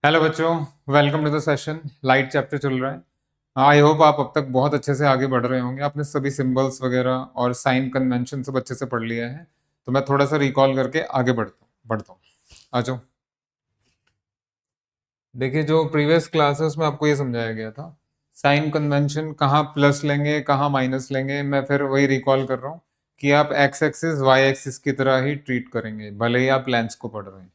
Hello बच्चों, welcome to the session. Light chapter चल रहा है। आई होप आप अब तक बहुत अच्छे से आगे बढ़ रहे होंगे। आपने सभी सिंबल्स वगैरह और साइन कन्वेंशन सब अच्छे से पढ़ लिया है। तो मैं थोड़ा सा रिकॉल करके आगे बढ़ता हूँ। आ जाओ। देखिए, जो प्रीवियस क्लास है उसमें आपको ये समझाया गया था साइन कन्वेंशन कहाँ प्लस लेंगे कहाँ माइनस लेंगे। मैं फिर वही रिकॉल कर रहा हूँ कि आप एक्स एक्सिस वाई एक्सिस की तरह ही ट्रीट करेंगे, भले ही आप लेंस को पढ़ रहे हैं।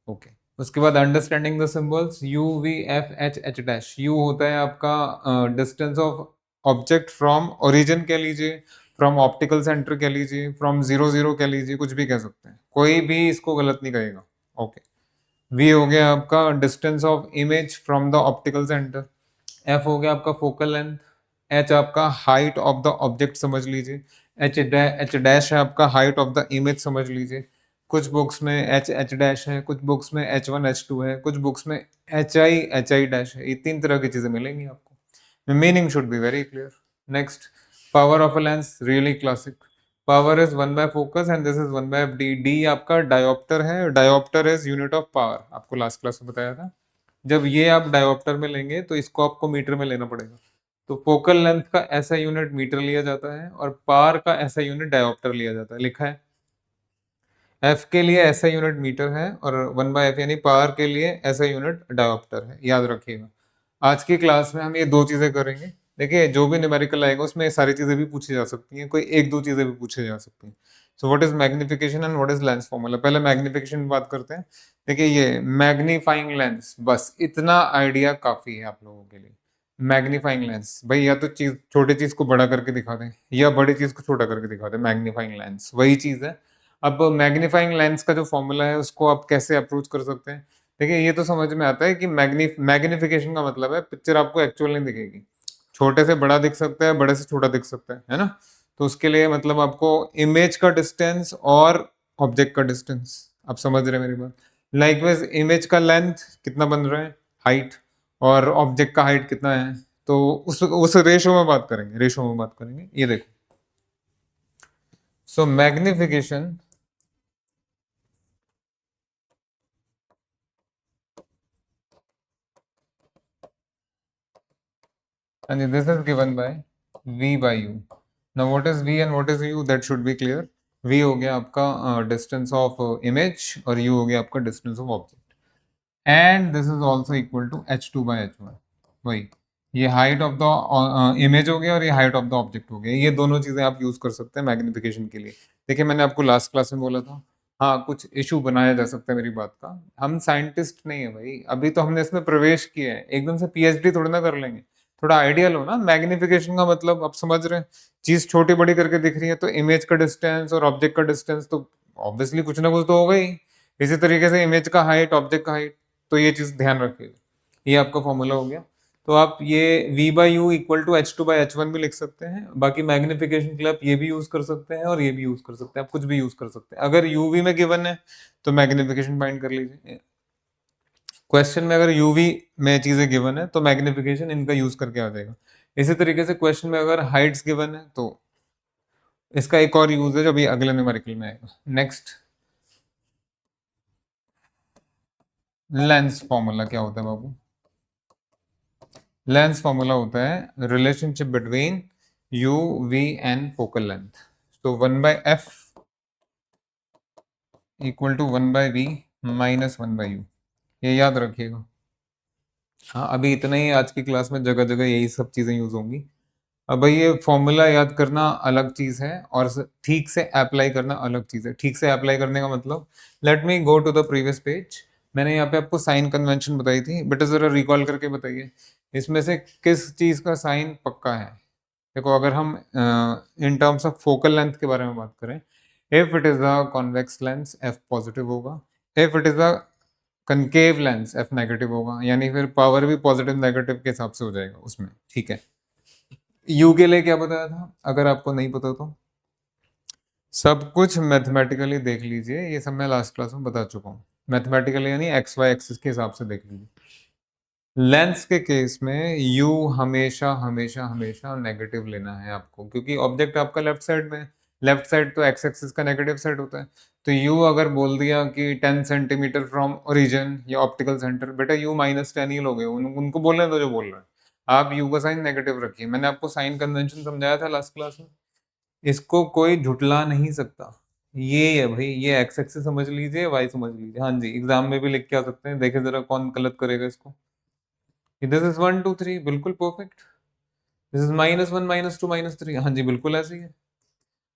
ओके। उसके बाद understanding the symbols you V F H H dash. You होता है आपका distance of object from origin कह लीजिए, फ्रॉम ऑप्टिकल सेंटर कह लीजिए, फ्रॉम जीरो जीरो कह लीजिए, कुछ भी कह सकते हैं, कोई भी इसको गलत नहीं कहेगा। ओके। वी हो गया आपका distance of image from the optical centre. F हो गया आपका फोकल लेंथ। एच आपका हाइट ऑफ द ऑब्जेक्ट समझ लीजिए। एच डैश है आपका हाइट ऑफ द इमेज समझ लीजिए। कुछ बुक्स में एच डैश है, कुछ बुक्स में H1 H2 है, कुछ बुक्स में HI डैश है। ये तीन तरह की चीजें मिलेंगी आपको। Meaning should be very clear. Next, power of a lens, really classic. Power is 1/फोकस एंड दिस इज 1/डी। डी आपका डायोप्टर है। Dioptre is unit of power, आपको लास्ट क्लास में बताया था। जब ये आप डायोप्टर में लेंगे तो इसको आपको मीटर में लेना पड़ेगा। तो फोकल लेंथ का ऐसा यूनिट मीटर लिया जाता है और पावर का ऐसा यूनिट डायोप्टर लिया जाता है। लिखा है एफ के लिए ऐसा यूनिट मीटर है और 1/f यानी पावर के लिए ऐसा यूनिट डायोप्टर है। याद रखिएगा। आज की क्लास में हम ये दो चीजें करेंगे। देखिए, जो भी न्यूमेरिकल आएगा उसमें ये सारी चीजें भी पूछी जा सकती हैं, कोई एक दो चीजें भी पूछी जा सकती हैं। So what is magnification and what is lens formula. पहले मैग्निफिकेशन बात करते हैं। देखिए, ये मैग्नीफाइंग लेंस, बस इतना आइडिया काफी है आप लोगों के लिए। मैग्नीफाइंग लेंस भाई, या तो चीज छोटी चीज को बड़ा करके दिखा दें या बड़ी चीज को छोटा करके दिखा दें। मैग्नीफाइंग लेंस वही चीज है। अब मैग्नीफाइंग लेंस का जो फॉर्मूला है उसको आप कैसे अप्रोच कर सकते हैं। देखिए, ये तो समझ में आता है कि मैग्निफिकेशन का मतलब है पिक्चर आपको एक्चुअल नहीं दिखेगी। छोटे से बड़ा दिख सकता है, बड़े से छोटा दिख सकता है ना। तो उसके लिए मतलब आपको इमेज का डिस्टेंस और ऑब्जेक्ट का डिस्टेंस, आप समझ रहे हैं मेरी बात। लाइकवाइज इमेज का लेंथ कितना बन रहा है, हाइट, और ऑब्जेक्ट का हाइट कितना है। तो उस रेशो में बात करेंगे, रेशो में बात करेंगे। ये देखो, सो magnification, and this is given by v by u. Now what is v and what is u, that should be clear. v हो गया आपका डिस्टेंस ऑफ इमेज और u हो गया आपका distance of object, and this is also equal to h2/h1। वही, ये height of the image हो गया और ये हाइट ऑफ द ऑब्जेक्ट हो गया। ये दोनों चीजें आप यूज कर सकते हैं मैग्निफिकेशन के लिए। देखिए, मैंने आपको लास्ट क्लास में बोला था, हाँ कुछ इशू बनाया जा सकता है मेरी बात का। हम साइंटिस्ट नहीं है भाई, अभी तो हमने इसमें प्रवेश किया है, एकदम से पीएचडी थोड़ी ना कर लेंगे। थोड़ा आइडिया लो ना। मैग्निफिकेशन का मतलब आप समझ रहे हैं, चीज छोटी बड़ी करके दिख रही है तो इमेज का डिस्टेंस और ऑब्जेक्ट का डिस्टेंस तो ऑब्वियसली कुछ ना कुछ तो होगा ही। इसी तरीके से इमेज का हाइट, ऑब्जेक्ट का हाइट, तो ये चीज ध्यान रखिएगा। ये आपका फॉर्मूला हो गया। तो आप ये v/u इक्वल टू h2/h1 भी लिख सकते हैं। बाकी मैग्निफिकेशन के लिए आप ये भी यूज कर सकते हैं और ये भी यूज कर सकते हैं, आप कुछ भी यूज कर सकते हैं। अगर यूवी में गिवन है तो मैग्निफिकेशन फाइंड कर लीजिए। क्वेश्चन में अगर यूवी में चीजें गिवन है तो मैग्निफिकेशन इनका यूज करके आ जाएगा। इसी तरीके से क्वेश्चन में अगर हाइट्स गिवन है तो इसका एक और यूज है जो अभी अगले न्यूमेरिकल में आएगा। नेक्स्ट, लेंस फॉर्मूला क्या होता है बाबू। लेंस फॉर्मूला होता है relationship between u v and focal length. तो 1/f equal to 1/v minus 1/u। ये याद रखिएगा। हाँ, अभी इतना ही। आज की क्लास में जगह जगह यही सब चीजें यूज होंगी। अब भाई, ये फॉर्मूला याद करना अलग चीज है और ठीक से अप्लाई करना अलग चीज है। ठीक से अप्लाई करने का मतलब, let me go to the previous page. मैंने यहाँ पे आपको साइन कन्वेंशन बताई थी, बेटा जरा रिकॉल करके बताइए इसमें से किस चीज का साइन पक्का है। देखो, अगर हम इन टर्म्स ऑफ फोकल लेंथ के बारे में बात करें, if it is a convex lens F positive होगा, if it is a concave lens F negative होगा। यानी फिर पावर भी पॉजिटिव नेगेटिव के हिसाब से हो जाएगा उसमें। ठीक है। यू के लिए क्या बताया था, अगर आपको नहीं पता तो सब कुछ मैथमेटिकली देख लीजिए। ये सब मैं लास्ट क्लास में बता चुका हूँ। मैथमेटिकली यानी एक्स वाई एक्सिस के हिसाब से देख लीजिए। लेंस के केस में यू हमेशा हमेशा हमेशा नेगेटिव लेना है आपको, क्योंकि ऑब्जेक्ट आपका लेफ्ट साइड में है। लेफ्ट साइड तो एक्स एक्सिस का नेगेटिव साइड होता है। तो यू अगर बोल दिया कि 10 सेंटीमीटर फ्रॉम ओरिजिन या ऑप्टिकल सेंटर, बेटा यू -10 ही लोगे, उनको बोलने दो जो बोल रहे हैं। आप यू का साइन नेगेटिव रखिए। मैंने आपको साइन कन्वेंशन समझाया था लास्ट क्लास में, इसको कोई झुटला नहीं सकता। ये है भाई, ये एक्स एक्सिस समझ लीजिए, वाई समझ लीजिए। हाँ जी, एग्जाम में भी लिख के आ सकते हैं, देखे जरा कौन गलत करेगा इसको। दिस इज 1 2 3, बिल्कुल परफेक्ट। दिस इज -1 -2 -3, हाँ जी बिल्कुल ऐसे ही है।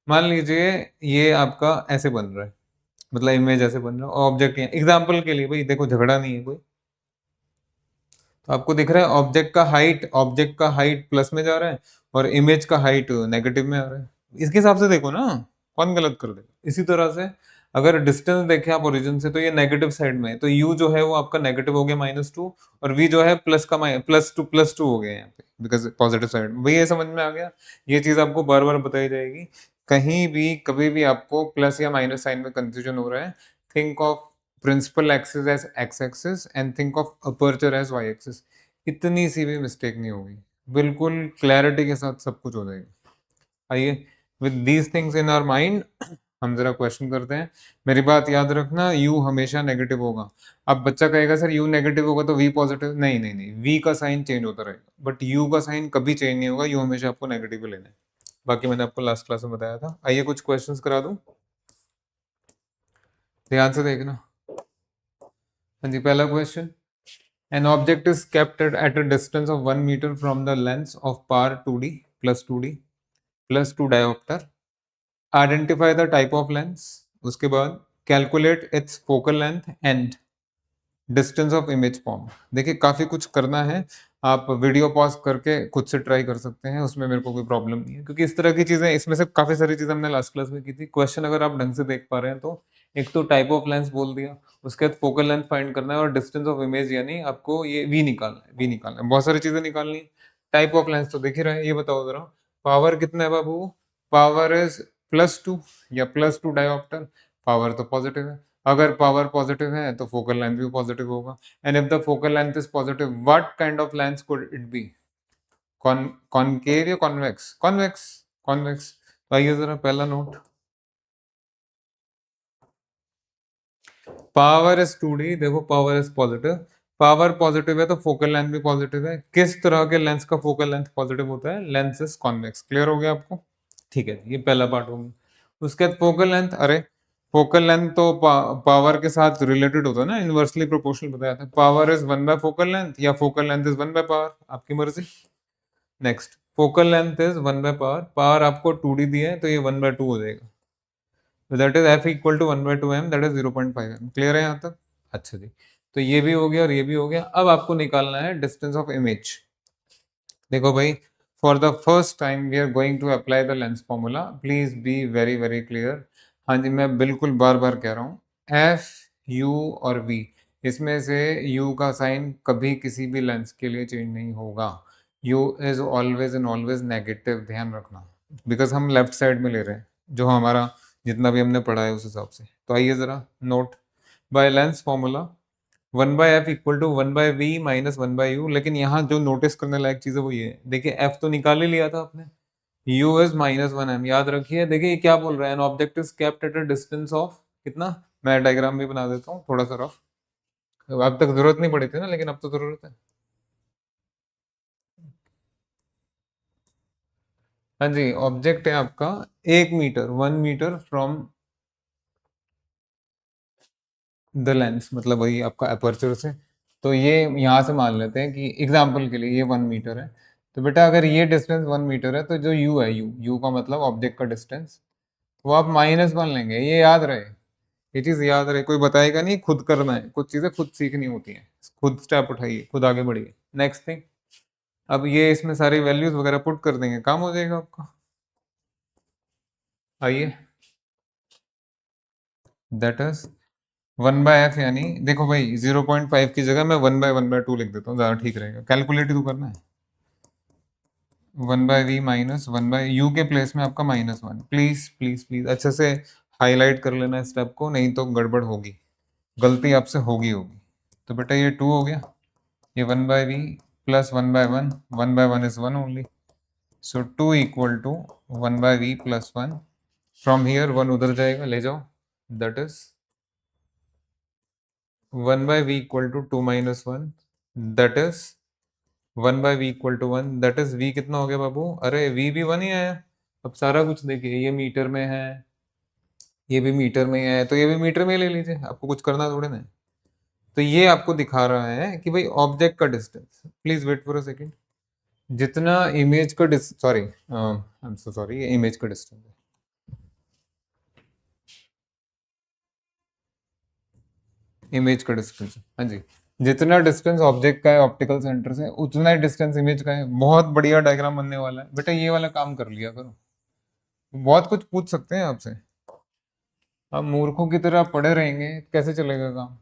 मान लीजिए ये आपका ऐसे बन रहा है, मतलब इमेज ऐसे बन रहा है, ऑब्जेक्ट एग्जाम्पल के लिए भाई देखो, झगड़ा नहीं है कोई। तो आपको दिख रहा है ऑब्जेक्ट का हाइट प्लस में जा रहा है और इमेज का हाइट नेगेटिव में आ रहा है। इसके हिसाब से देखो ना, कौन गलत कर देगा। इसी तरह से अगर डिस्टेंस देखें आप ओरिजिन से, तो ये नेगेटिव साइड में है, तो u जो है वो आपका नेगेटिव हो गया -2, और v जो है +2 हो गया यहाँ पे, बिकॉज पॉजिटिव साइड। भाई ये समझ में आ गया। ये चीज आपको बार बार बताई जाएगी। कहीं भी कभी भी आपको प्लस या माइनस साइन में कंफ्यूजन हो रहा है, think of principal axis as X axis and think of aperture as Y axis. इतनी सी भी मिस्टेक नहीं होगी, बिल्कुल क्लैरिटी के साथ सब कुछ हो जाएगा। आइए, with these things in our mind हम जरा क्वेश्चन करते हैं। मेरी बात याद रखना, u हमेशा नेगेटिव होगा। अब बच्चा कहेगा सर u नेगेटिव होगा तो v पॉजिटिव, नहीं नहीं नहीं, v का साइन चेंज होता रहेगा, बट u का साइन कभी चेंज नहीं होगा, u हमेशा आपको नेगेटिव लेना है। बाकी मैंने आपको लास्ट क्लास में बताया था। आइए कुछ क्वेश्चंस करा दूं, ध्यान से देखना। हाँ जी, पहला question, an object is kept at a distance of 1 meter from the lens of power 2d plus 2 diopter. Identify the type of lens. उसके बाद calculate its focal length and distance of image form. देखिए काफी कुछ करना है, आप video pause करके खुद से ट्राई कर सकते हैं, उसमें मेरे को कोई प्रॉब्लम नहीं है, क्योंकि इस तरह की चीजें, इसमें से काफी सारी चीजें हमने लास्ट क्लास में की थी। क्वेश्चन अगर आप ढंग से देख पा रहे हैं तो एक तो टाइप ऑफ लेंस बोल दिया, उसके बाद फोकल लेंथ फाइंड करना है, और डिस्टेंस ऑफ इमेज यानी आपको ये वी निकालना है, वी निकालना है, बहुत सारी चीजें निकालनी है। टाइप ऑफ लेंस तो देख ही रहे हैं। ये बताओ जरा, पावर कितना है बाबू? पावर इज +2 या +2 डायोप्टर। पावर तो पॉजिटिव है, अगर पावर पॉजिटिव है तो फोकल लेंथ भी पॉजिटिव होगा। And if the focal length is positive, what kind of lens could it be? Concave या कॉन्वेक्स? Convex, convex. तो आइए जरा पहला नोट, पावर इज 2d, देखो power is positive, power positive है तो फोकल लेंथ भी पॉजिटिव है। किस तरह के लेंस का फोकल लेंथ पॉजिटिव होता है? Lens is convex. क्लियर हो गया आपको? ठीक है, ये पहला पार्ट हो गया। उसके बाद फोकल लेंथ, अरे फोकल लेंथ तो पावर के साथ रिलेटेड होता है ना, इनवर्सली प्रोपोर्शनल बताया था। Power is 1 by focal length या focal length is 1 by power, आपकी मर्जी। Next, focal length is 1 by power, power आपको 2d दिया है तो ये 1/2 हो जाएगा, तो that is f equal to 1/2m, that is 0.5m। Clear है यहाँ तक? अच्छा जी, तो ये भी हो गया और ये भी हो गया। अब आपको निकालना है डिस्टेंस ऑफ इमेज। देखो भाई, for the first time we are going to apply the lens formula, please be very very clear. हाँ जी, मैं बिल्कुल बार बार कह रहा हूँ, एफ, यू और वी, इसमें से यू का साइन कभी किसी भी लेंस के लिए चेंज नहीं होगा। You is always and always negative, ध्यान रखना, बिकॉज हम लेफ्ट साइड में ले रहे हैं, जो हमारा जितना भी हमने पढ़ा है उस हिसाब से। तो आइए जरा note, by lens formula 1/f equal to 1/v minus 1/u। लेकिन यहाँ जो नोटिस करने लायक चीज है वो ये है, देखिए f तो निकाल ही लिया था आपने, u इज -1m, याद रखिए। देखिए ये क्या बोल रहा है, an object is kept at a distance of कितना, मैं डायग्राम भी बना देता हूँ थोड़ा सा रफ, अब तक जरूरत नहीं पड़ी थी ना, लेकिन अब तो जरूरत है। हाँ जी, ऑब्जेक्ट है आपका 1 meter, 1 meter from the lens, मतलब वही आपका अपर्चर से। तो ये यहाँ से मान लेते हैं कि एग्जाम्पल के लिए ये 1 मीटर है, तो बेटा अगर ये डिस्टेंस 1 मीटर है तो जो यू है, यू का मतलब ऑब्जेक्ट का डिस्टेंस, वो आप -1 लेंगे। ये याद रहे, ये चीज याद रहे, कोई बताएगा नहीं, खुद करना है, कुछ चीजें खुद सीखनी होती हैं, खुद स्टेप उठाइए, खुद आगे बढ़िए। नेक्स्ट थिंग, अब ये इसमें सारी वैल्यूज वगैरह पुट कर देंगे, काम हो जाएगा आपका। आइए, दैट इज 1/f, यानी देखो भाई 0.5 की जगह मैं 1/1/2 लिख देता हूँ, ज्यादा ठीक रहेगा, कैलकुलेट ही तो करना है। 1/v माइनस 1/u के प्लेस में आपका -1। प्लीज प्लीज प्लीज अच्छे से हाईलाइट कर लेना स्टेप को, नहीं तो गड़बड़ होगी, गलती आपसे होगी होगी। तो बेटा ये 2 हो गया, ये 1/v plus 1/1, 1/1 is 1 only, so 2 equal to 1/v plus 1 from here 1 उधर जाएगा, ले जाओ, that is 1 by v equal to 2 minus 1, that is 1 by v equal to 1, that is v कितना हो गया बाबू? अरे वी भी 1 ही आया। अब सारा कुछ देखिए, ये मीटर में है, ये भी मीटर में ही है, तो ये भी मीटर में ही ले लीजिए, आपको कुछ करना थोड़े ना है। तो ये आपको दिखा रहा है कि भाई ऑब्जेक्ट का distance, please wait for a second, जितना इमेज का sorry I am so sorry, ये इमेज का डिस्टेंस है, इमेज का डिस्टेंस है, हाँ जी, जितना डिस्टेंस ऑब्जेक्ट का है ऑप्टिकल सेंटर से, उतना ही डिस्टेंस इमेज का है। बहुत बढ़िया डायग्राम बनने वाला है बेटा, ये वाला काम कर लिया करो, बहुत कुछ पूछ सकते हैं आपसे। अब मूर्खों की तरह पढ़े रहेंगे कैसे चलेगा काम?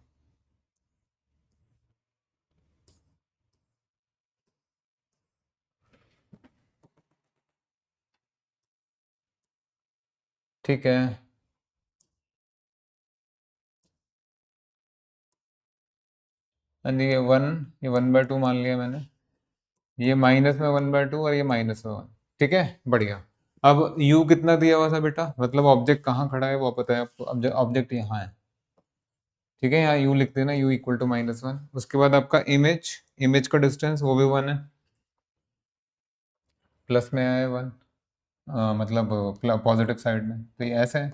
ठीक है, हाँ जी, ये 1/2 मान लिया मैंने, ये माइनस में 1/2 और ये माइनस में 1, ठीक है, बढ़िया। अब u कितना दिया हुआ था बेटा, मतलब ऑब्जेक्ट कहाँ खड़ा है वो पता है आपको, ऑब्जेक्ट यहाँ है, ठीक है, यहाँ u लिख देना, u इक्वल टू -1। उसके बाद आपका इमेज, इमेज का डिस्टेंस वो भी 1 है, प्लस में आया 1, मतलब पॉजिटिव साइड में, तो ये ऐसे है,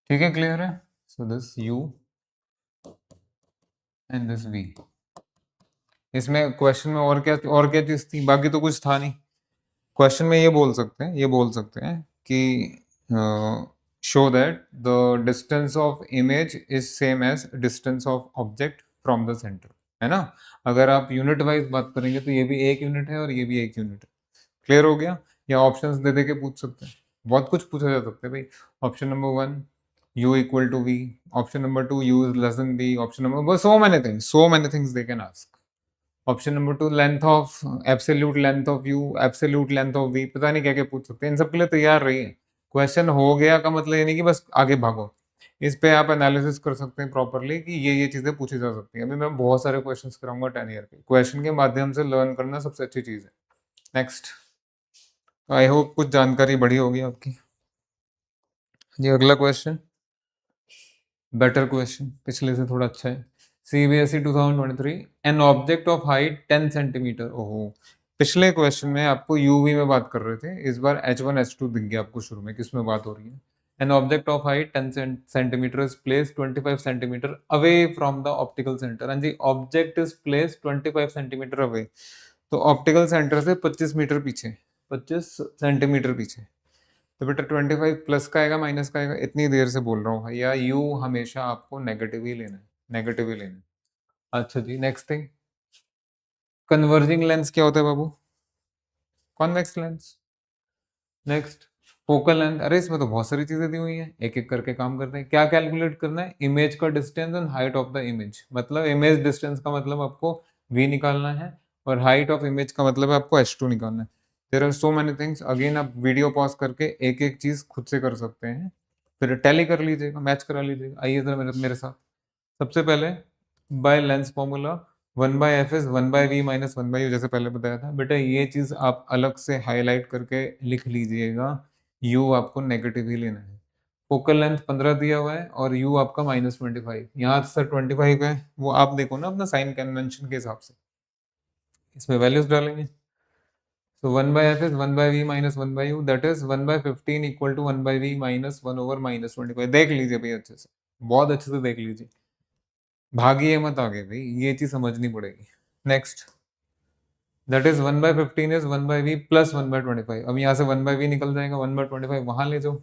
ठीक है, क्लियर है। So this u and this v। इसमें क्वेश्चन में और क्या चीज थी, बाकी तो कुछ था नहीं। क्वेश्चन में ये बोल सकते हैं, ये बोल सकते हैं कि show that the distance of image is same as distance of object from the centre, है ना। अगर आप यूनिट वाइज बात करेंगे तो ये भी एक यूनिट है और ये भी एक यूनिट है, क्लियर हो गया। या ऑप्शंस दे दे के पूछ सकते हैं, बहुत कुछ पूछा जा सकता है भाई। Option number 1 u equal to v, option number 2 u is less than v, option number so many things they can ask. Option number 2 length of, absolute length of u, absolute length of v, पता नहीं क्या क्या पूछ सकते हैं, इन सब के लिए तैयार रहिए। क्वेश्चन हो गया का मतलब ये नहीं कि बस आगे भागो, इस पे आप एनालिसिस कर सकते हैं प्रॉपरली कि ये चीजें पूछी जा सकती हैं। अभी मैं बहुत सारे क्वेश्चंस कराऊंगा 10 ईयर के, क्वेश्चन के माध्यम से लर्न करना सबसे अच्छी चीज है। नेक्स्ट, आई होप कुछ जानकारी बढ़ी होगी आपकी। जी अगला क्वेश्चन, बेटर क्वेश्चन, पिछले से थोड़ा अच्छा है। CBSE 2023, N object of height 10 centimetre, ओहो, पिछले क्वेश्चन में आपको यूवी में बात कर रहे थे, इस बार H1 H2 दिख गया आपको शुरू में, किस में बात हो रही है। An object of height 10 centimetre is place 25 centimetre away from the optical centre, हाँ जी, object is place 25 centimetre away, तो ऑप्टिकल सेंटर से 25 मीटर पीछे, 25 सेंटीमीटर पीछे। तो बेटा 25 प्लस का आएगा माइनस का आएगा, इतनी देर से बोल रहा हूँ भैया, यू हमेशा आपको नेगेटिव ही लेना है, नेगेटिव ही लेना है। अच्छा जी, नेक्स्ट थिंग, कन्वर्जिंग लेंस क्या होता है बाबू? Convex lens. Next, focal length, अरे इसमें तो बहुत सारी चीजें दी हुई हैं, एक एक करके काम करते हैं। क्या कैलकुलेट करना है? इमेज का distance and height of the image, मतलब इमेज डिस्टेंस का मतलब आपको v निकालना है, और हाइट ऑफ इमेज का मतलब है आपको h2 निकालना है। There are so many things, again आप वीडियो पॉज करके एक एक चीज खुद से कर सकते हैं, फिर टैली कर लीजिएगा, मैच करा लीजिएगा। आइए जरा मेरे साथ, सबसे पहले bye lens formula 1/f is 1/v minus 1/u, जैसे पहले बताया था बेटा, ये चीज आप अलग से हाईलाइट करके लिख लीजिएगा, u आपको नेगेटिव ही लेना है। फोकल लेंथ 15 दिया हुआ है और u आपका -25, यहाँ सर 25 है, वो आप देखो ना अपना साइन कन्वेंशन के हिसाब से, इसमें वैल्यूज डालेंगे। So 1/f is 1/v minus 1/u, that is 1/15 equal to 1/v minus 1 over -25। देख लीजिए भाई अच्छे से, बहुत अच्छे से देख लीजिए, भागिए मत आगे भाई, ये चीज समझनी पड़ेगी। Next, that is 1/15 is 1/v plus 1/25, अब यहाँ से 1/v निकल जाएगा, 1/25 वहां ले जाओ,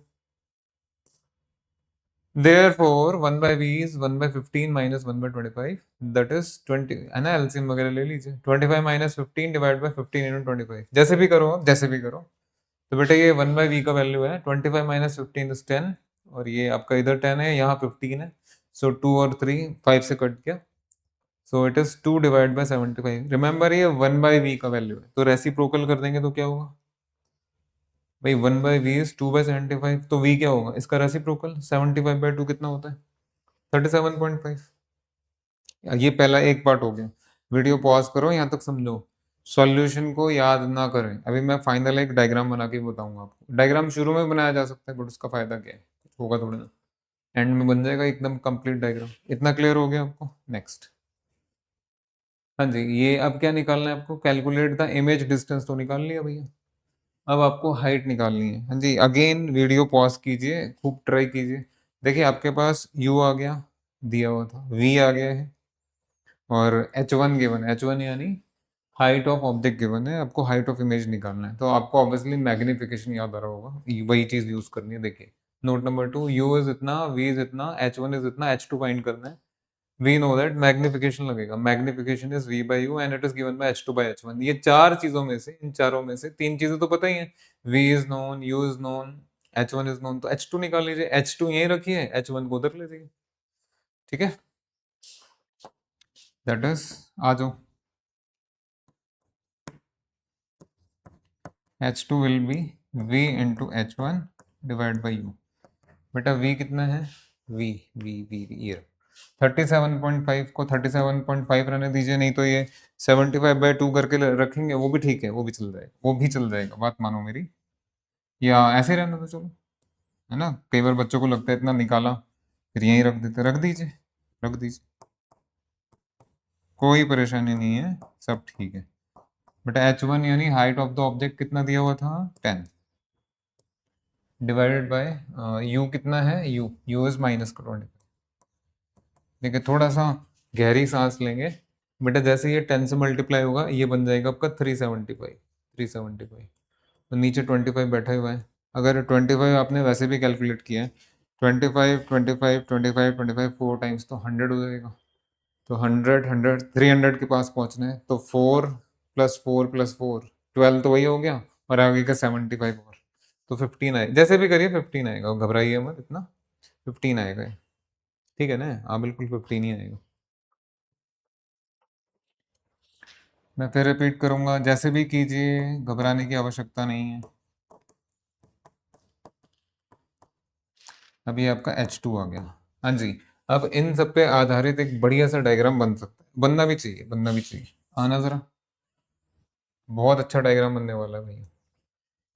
therefore 1/v is 1/15 minus 1/25, that is 20, है ना, एलसीएम वगैरह ले लीजिए, 25 minus 15 डिवाइड बाय 15 into 25, जैसे भी करो आप, जैसे भी करो। तो बेटा ये 1/v का वैल्यू है 25 माइनस 15 इज 10, और ये आपका इधर 10 है, यहाँ 15 है, सो 2 और 3 5 से कट गया, so it is 2 divide by 75। Remember ये 1/v का वैल्यू है, तो रेसिप्रोकल कर देंगे तो क्या होगा भाई, 1/v इज 2/75, तो v क्या होगा इसका रेसिप्रोकल, 75/2 कितना होता है, 37.5। ये पहला एक पार्ट हो गया, वीडियो पॉज करो यहाँ तक समझो। सॉल्यूशन को याद ना करें। अभी मैं फाइनल एक डायग्राम बना के बताऊंगा आपको। डायग्राम शुरू में बनाया जा सकता है बट उसका फायदा क्या है, कुछ होगा थोड़ा ना, एंड में बन जाएगा एकदम कंप्लीट डायग्राम। इतना क्लियर हो गया आपको? नेक्स्ट। हाँ जी, ये अब क्या निकालना है आपको? कैलकुलेट द इमेज डिस्टेंस तो निकाल लिया भैया। अब आपको हाइट निकालनी है। हाँ जी, अगेन वीडियो पॉज कीजिए, खूब ट्राई कीजिए। देखिए आपके पास u आ गया, दिया हुआ था, v आ गया है, और h1 गिवन है। h1 यानी हाइट ऑफ ऑब्जेक्ट गिवन है, आपको हाइट ऑफ इमेज निकालना है। तो आपको ऑब्वियसली मैग्निफिकेशन याद आ रहा होगा, वही चीज यूज करनी है। देखिए नोट नंबर 2, u इज इतना, v इज इतना, h1 इज इतना, h2 फाइंड करना है। वी नो दैट मैग्निफिकेशन लगेगा, magnification is v by you and it is given by h2 by h1। ये चार चीजों में से, इन चारों में से तीन चीजें तो पता ही है, v is known, u is known, h1 is known, तो h2 निकाल लीजिए। h2 यहीं रखिए, h1 को उधर ले जाइए। ठीक है, दैट इज, आ जाओ, h2 will be v into h1 divide by u। बेटा v कितना है? v, ये 37.5 को 37.5 रहने दीजिए, नहीं तो ये 75/2 करके रखेंगे, वो भी ठीक है, वो भी चल जाएगा, वो भी चल जाएगा, बात मानो मेरी। या ऐसे ही रहने दो, चलो, है ना। कई बार बच्चों को लगता है इतना निकाला, फिर यहीं रख देते, रख दीजिए, रख दीजिए, कोई परेशानी नहीं है, सब ठीक है। बेटा h1 यानी हाइट ऑफ द ऑब्जेक्ट कितना दिया हुआ था? 10 डिवाइडेड बाय u कितना है? u is -20। देखिए थोड़ा सा गहरी सांस लेंगे बेटा, जैसे ये 10 से मल्टीप्लाई होगा ये बन जाएगा आपका 375। तो नीचे 25 बैठा हुआ है। अगर 25 आपने वैसे भी कैलकुलेट किया है, 25 25 25 25 4 टाइम्स तो 100 हो जाएगा। तो 100 300 के पास पहुंचना है, तो 4 प्लस 4 प्लस 4 12 तो वही हो गया, और आगे का 75 और, तो 15 आए, जैसे भी करिए 15 आएगा, घबराइए मत इतना, 15 आएगा ये। ठीक है ना? हाँ बिल्कुल 15 ही आएगा। मैं फिर रिपीट करूंगा, जैसे भी कीजिए, घबराने की आवश्यकता नहीं है। अभी आपका H2 आ गया। हाँ जी, अब इन सब पे आधारित एक बढ़िया सा डायग्राम बन सकता है, बनना भी चाहिए, बनना भी चाहिए। आना जरा, बहुत अच्छा डायग्राम बनने वाला है भैया।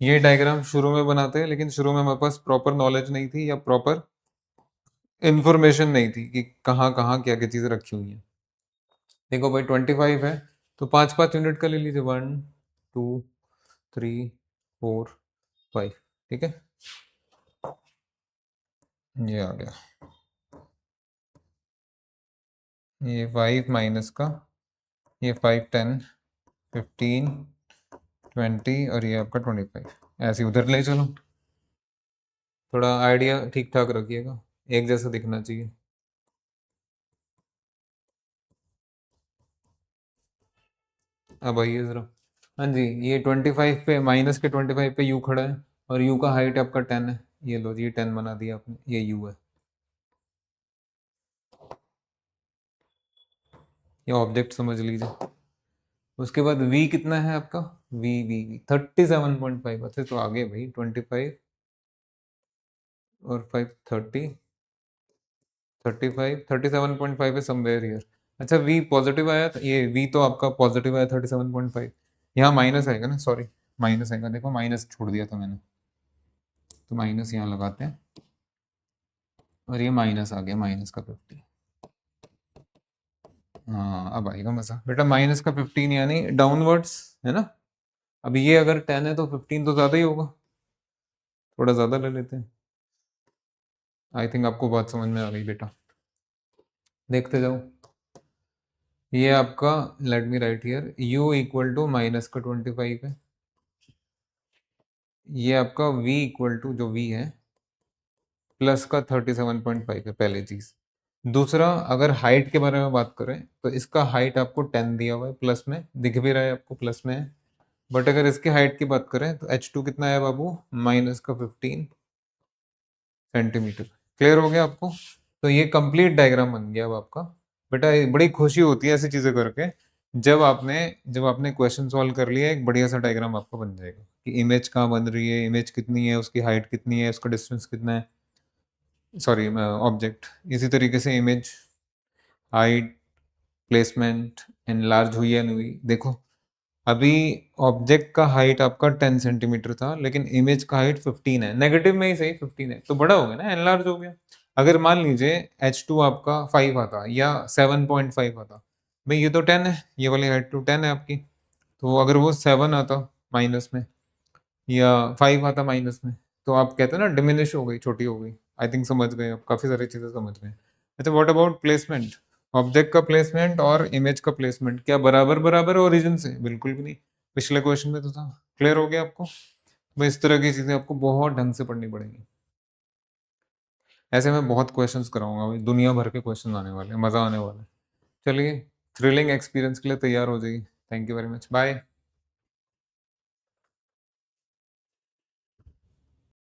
ये डायग्राम शुरू में बनाते हैं, लेकिन शुरू में हमारे पास प्रॉपर नॉलेज नहीं थी या प्रॉपर इंफॉर्मेशन नहीं थी कि कहाँ कहाँ क्या क्या चीज़ें रखी हुई हैं। देखो भाई 25 है, तो 5 5 यूनिट का ले लीजिए, 1 2 3 4 5। ठीक है, ये आ गया, ये 5 माइनस का, ये 5 10 15 20 और ये आपका 25। ऐसे उधर ले चलो, थोड़ा आइडिया ठीक ठाक रखिएगा, एक जैसा दिखना चाहिए। अब आइए जरा। हाँ जी, ये 25 पे, माइनस के 25 पे यू खड़ा है, और यू का हाइट आपका 10 है। ये लो जी, 10 बना दिया आपने, ये यू है, ये ऑब्जेक्ट समझ लीजिए। उसके बाद v कितना है आपका? v 37.5। अच्छा तो आगे भाई 25 और 5 30, 35 37.5 है समवेयर हियर। अच्छा v पॉजिटिव आया था, ये v तो आपका पॉजिटिव आया 37.5, यहाँ माइनस आएगा ना, सॉरी माइनस आएगा, देखो माइनस छोड़ दिया था मैंने, तो माइनस यहाँ लगाते हैं, और ये माइनस आ गया, माइनस का 50। हाँ अब आएगा मजा बेटा, माइनस का 15 यानी डाउनवर्ड्स, है ना। अब ये अगर 10 है तो 15 तो ज्यादा ही होगा, थोड़ा ज्यादा ले लेते हैं। आई थिंक आपको बात समझ में आ गई बेटा, देखते जाओ। ये आपका, let me write here, u equal to minus का 25 है, ये आपका v इक्वल टू, जो v है, प्लस का 37.5 है, पहली चीज। दूसरा, अगर हाइट के बारे में बात करें तो इसका हाइट आपको 10 दिया हुआ है, प्लस में दिख भी रहा है आपको, प्लस में है। बट अगर इसके हाइट की बात करें तो h2 कितना है बाबू? माइनस का 15 सेंटीमीटर। क्लियर हो गया आपको? तो ये कंप्लीट डायग्राम बन गया अब आपका। बेटा ये बड़ी खुशी होती है ऐसी चीजें करके, जब आपने क्वेश्चन सॉल्व कर लिया, एक बढ़िया सा डायग्राम आपका बन जाएगा कि इमेज कहाँ बन रही है, इमेज कितनी है, उसकी हाइट कितनी है, उसका डिस्टेंस कितना है, सॉरी ऑब्जेक्ट। इसी तरीके से इमेज, हाइट, प्लेसमेंट, एनलार्ज हुई है नहीं हुई, देखो अभी ऑब्जेक्ट का हाइट आपका 10 सेंटीमीटर था, लेकिन इमेज का हाइट 15 है। नेगेटिव में ही सही 15 है, तो बड़ा हो गया ना, एनलार्ज हो गया। अगर मान लीजिए H2 आपका 5 आता या 7.5 आता, भाई ये तो 10 है, ये वाली हाइट तो 10 है आपकी, तो अगर वो 7 आता माइनस में या 5 आता माइनस में, तो आप कहते हैं ना डिमिनिश हो गई, छोटी हो गई। आई थिंक समझ गए आप, काफी सारी चीजें समझ गए। अच्छा, व्हाट अबाउट प्लेसमेंट? ऑब्जेक्ट का प्लेसमेंट और इमेज का प्लेसमेंट क्या बराबर बराबर है ओरिजिन से? बिल्कुल भी नहीं, पिछले क्वेश्चन में तो था। क्लियर हो गया आपको? भाई इस तरह की चीजें आपको बहुत ढंग से पढ़नी पड़ेंगी। ऐसे मैं बहुत क्वेश्चंस कराऊंगा भाई, दुनिया भर के क्वेश्चन आने वाले हैं, मजा आने वाला है। चलिए, थ्रिलिंग एक्सपीरियंस के लिए तैयार हो जाइए। Thank you very much, bye.